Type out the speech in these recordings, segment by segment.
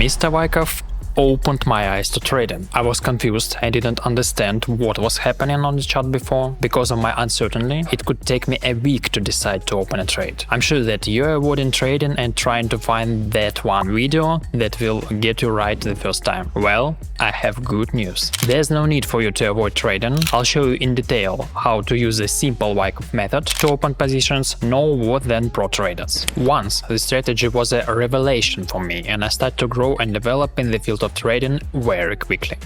Mr. Wyckoff opened my eyes to trading. I was confused. I didn't understand what was happening on the chart before. Because of my uncertainty, it could take me a week to decide to open a trade. I'm sure that you're avoiding trading and trying to find that one video that will get you right the first time. Well, I have good news. There's no need for you to avoid trading. I'll show you in detail how to use the simple Wyckoff method to open positions no more than pro traders. Once, the strategy was a revelation for me and I started to grow and develop in the field of trading very quickly.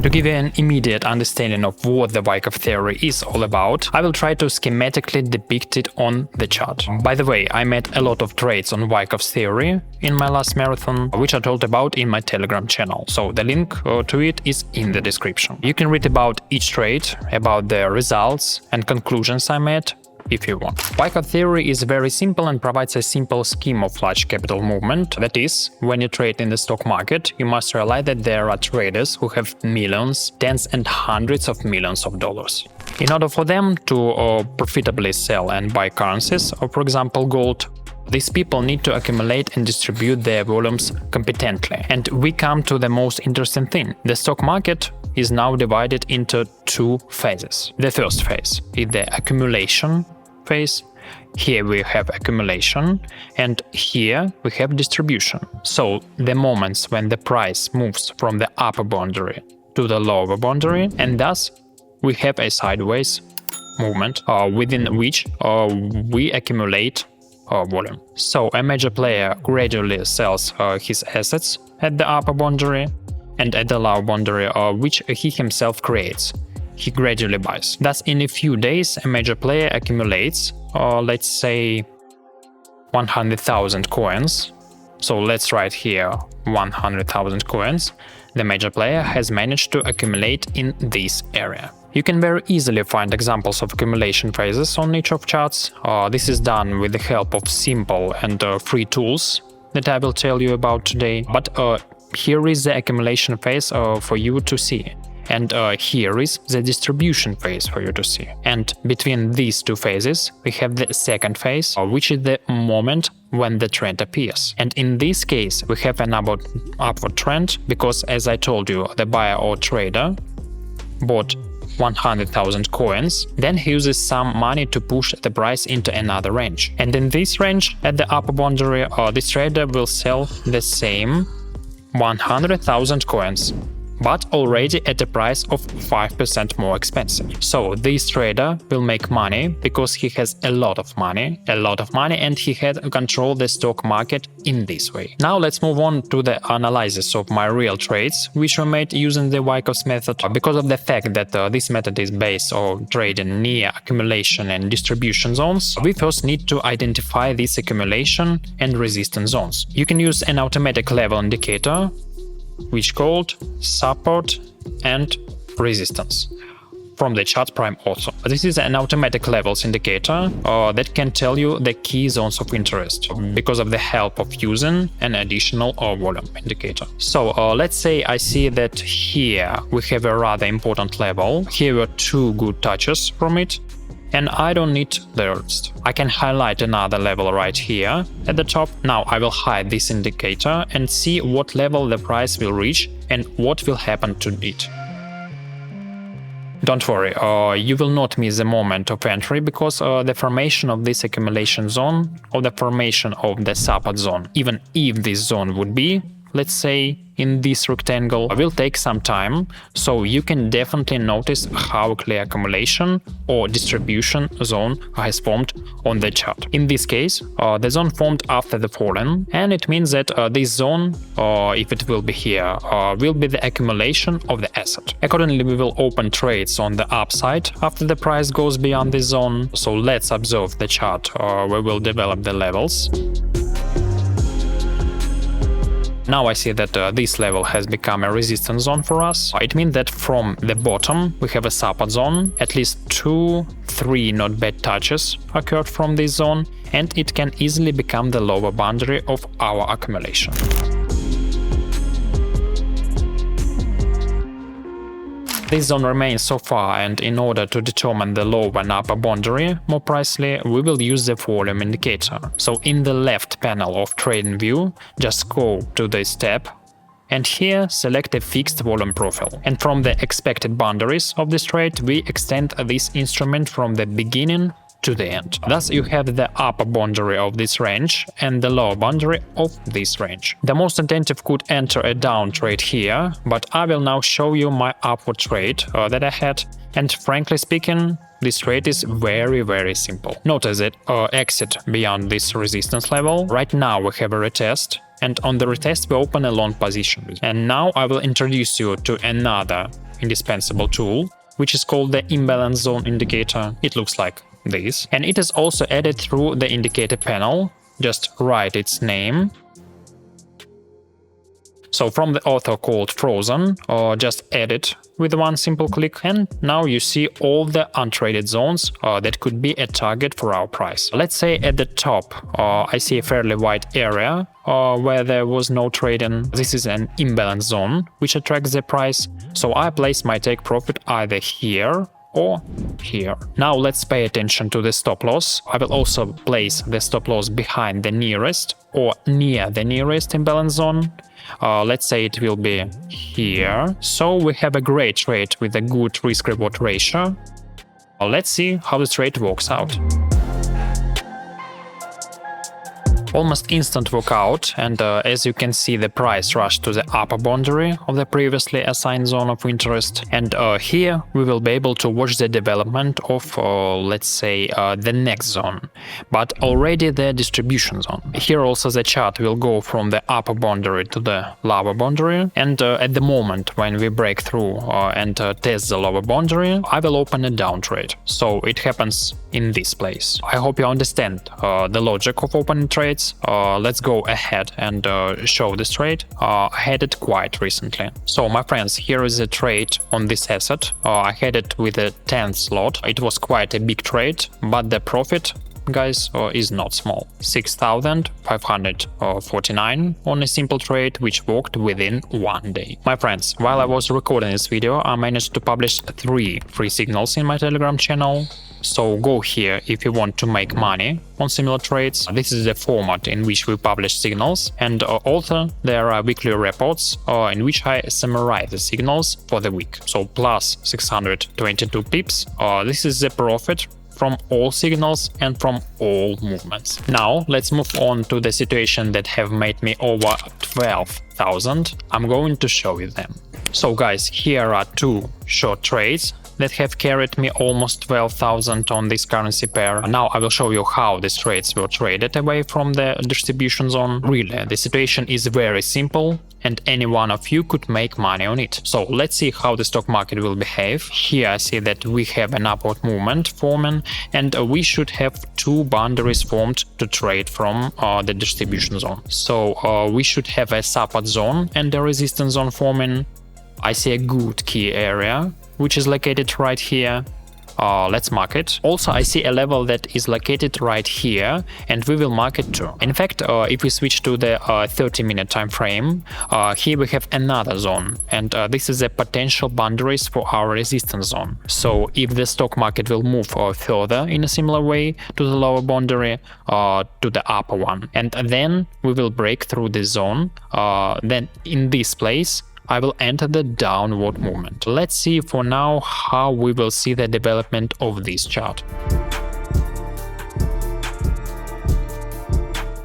To give you an immediate understanding of what the Wyckoff theory is all about, I will try to schematically depict it on the chart. By the way, I made a lot of trades on Wyckoff's theory in my last marathon, which I told about in my Telegram channel, so the link to it is in the description. You can read about each trade, about the results and conclusions I made, if you want. Wyckoff theory is very simple and provides a simple scheme of large capital movement. That is, when you trade in the stock market, you must realize that there are traders who have millions, tens and hundreds of millions of dollars. In order for them to profitably sell and buy currencies, or for example gold, these people need to accumulate and distribute their volumes competently. And we come to the most interesting thing. The stock market is now divided into two phases. The first phase is the accumulation phase. Here we have accumulation and here we have distribution. So the moments when the price moves from the upper boundary to the lower boundary, and thus we have a sideways movement within which we accumulate volume. So a major player gradually sells his assets at the upper boundary and at the lower boundary which he himself creates. He gradually buys. Thus, in a few days, a major player accumulates, let's say, 100,000 coins. So let's write here 100,000 coins. The major player has managed to accumulate in this area. You can very easily find examples of accumulation phases on each of charts. This is done with the help of simple and free tools that I will tell you about today. But here is the accumulation phase for you to see. And here is the distribution phase for you to see. And between these two phases, we have the second phase, which is the moment when the trend appears. And in this case, we have an upward trend because, as I told you, the buyer or trader bought 100,000 coins, then he uses some money to push the price into another range. And in this range, at the upper boundary, this trader will sell the same 100,000 coins, but already at a price of 5% more expensive. So this trader will make money because he has a lot of money, and he had control the stock market in this way. Now let's move on to the analysis of my real trades, which were made using the Wyckoff's method. Because of the fact that this method is based on trading near accumulation and distribution zones, we first need to identify this accumulation and resistance zones. You can use an automatic level indicator, which called support and resistance from the chart prime also. This is an automatic levels indicator that can tell you the key zones of interest because of the help of using an additional volume indicator. So let's say I see that here we have a rather important level. Here were two good touches from it, and I don't need the rest. I can highlight another level right here at the top. Now I will hide this indicator and see what level the price will reach and what will happen to it. Don't worry, you will not miss the moment of entry because the formation of this accumulation zone or the formation of the support zone, even if this zone would be, let's say, in this rectangle, will take some time, so you can definitely notice how a clear accumulation or distribution zone has formed on the chart. In this case, the zone formed after the falling, and it means that this zone, if it will be here, will be the accumulation of the asset. Accordingly, we will open trades on the upside after the price goes beyond this zone. So let's observe the chart where we'll develop the levels. Now I see that this level has become a resistance zone for us. It means that from the bottom we have a support zone. At least 2-3 not bad touches occurred from this zone, and it can easily become the lower boundary of our accumulation. This zone remains so far, and in order to determine the lower and upper boundary more precisely, we will use the volume indicator. So in the left panel of TradingView, just go to this tab And here select a fixed volume profile. And from the expected boundaries of this trade, we extend this instrument from the beginning to the end. Thus you have the upper boundary of this range and the lower boundary of this range. The most attentive could enter a down trade here, but I will now show you my upward trade that I had, and frankly speaking, this trade is very simple. Notice that exit beyond this resistance level. Right now we have a retest, and on the retest we open a long position. And now I will introduce you to another indispensable tool, which is called the imbalance zone indicator. It looks like this, and it is also added through the indicator panel. Just write its name. So from the author called Frozen, or just add it with one simple click, and now you see all the untraded zones that could be a target for our price. Let's say at the top I see a fairly wide area where there was no trading. This is an imbalance zone which attracts the price, so I place my take profit either here or here. Now let's pay attention to the stop loss. I will also place the stop loss behind the nearest or near the nearest imbalance zone. Let's say it will be here. So we have a great trade with a good risk-reward ratio. Let's see how the trade works out. Almost instant workout, and as you can see, the price rushed to the upper boundary of the previously assigned zone of interest, and here we will be able to watch the development of let's say the next zone, but already the distribution zone. Here also the chart will go from the upper boundary to the lower boundary, and at the moment when we break through and test the lower boundary, I will open a down trade. So it happens in this place. I hope you understand the logic of opening trades. Let's go ahead and show this trade. I had it quite recently. So my friends, here is a trade on this asset. I had it with a 10th lot. It was quite a big trade, but the profit, guys, is not small. 6,549 on a simple trade which worked within 1 day. My friends, while I was recording this video, I managed to publish 3 free signals in my Telegram channel. So go here if you want to make money on similar trades. This is the format in which we publish signals, and also there are weekly reports in which I summarize the signals for the week. So plus 622 pips. This is the profit from all signals and from all movements. Now let's move on to the situation that have made me over 12,000. I'm going to show you them. So guys, here are 2 short trades that have carried me almost 12,000 on this currency pair. Now I will show you how these trades were traded away from the distribution zone. Really, the situation is very simple and any one of you could make money on it. So let's see how the stock market will behave. Here I see that we have an upward movement forming, and we should have 2 boundaries formed to trade from the distribution zone. So we should have a support zone and a resistance zone forming. I see a good key area which is located right here. Let's mark it. Also, I see a level that is located right here, and we will mark it too. In fact, if we switch to the 30-minute time frame, here we have another zone, and this is the potential boundaries for our resistance zone. So if the stock market will move further in a similar way to the lower boundary, to the upper one, and then we will break through this zone, then in this place I will enter the downward movement. Let's see for now how we will see the development of this chart.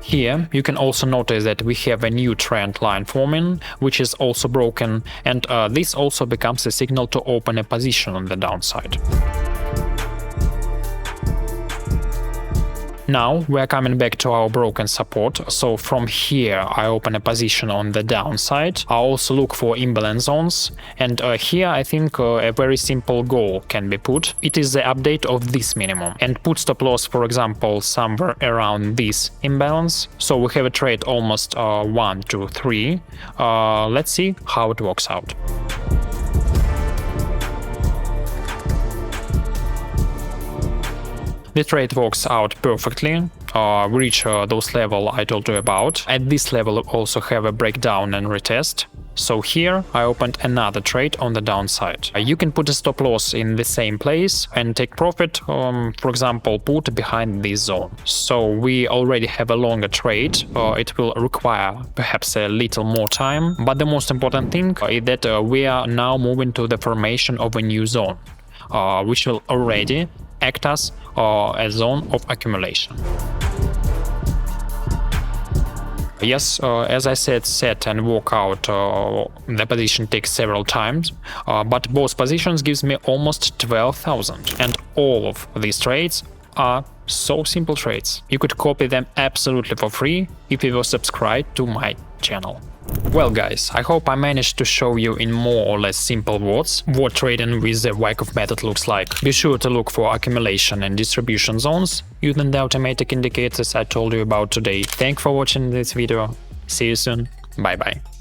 Here you can also notice that we have a new trend line forming, which is also broken, and this also becomes a signal to open a position on the downside. Now we are coming back to our broken support, so from here I open a position on the downside. I also look for imbalance zones, and here I think a very simple goal can be put. It is the update of this minimum, and put stop loss, for example, somewhere around this imbalance. So we have a trade almost 1, 2, 3. Let's see how it works out. The trade works out perfectly. We reach those levels I told you about. At this level we also have a breakdown and retest. So here I opened another trade on the downside. You can put a stop loss in the same place and take profit, for example, put behind this zone. So we already have a longer trade. It will require perhaps a little more time, but the most important thing is that we are now moving to the formation of a new zone, which will already act as a zone of accumulation. Yes, as I said, set and walk out, the position takes several times, but both positions gives me almost 12,000. And all of these trades are so simple trades. You could copy them absolutely for free if you were subscribed to my channel. Well guys, I hope I managed to show you in more or less simple words what trading with the Wyckoff method looks like. Be sure to look for accumulation and distribution zones using the automatic indicators I told you about today. Thanks for watching this video. See you soon. Bye bye.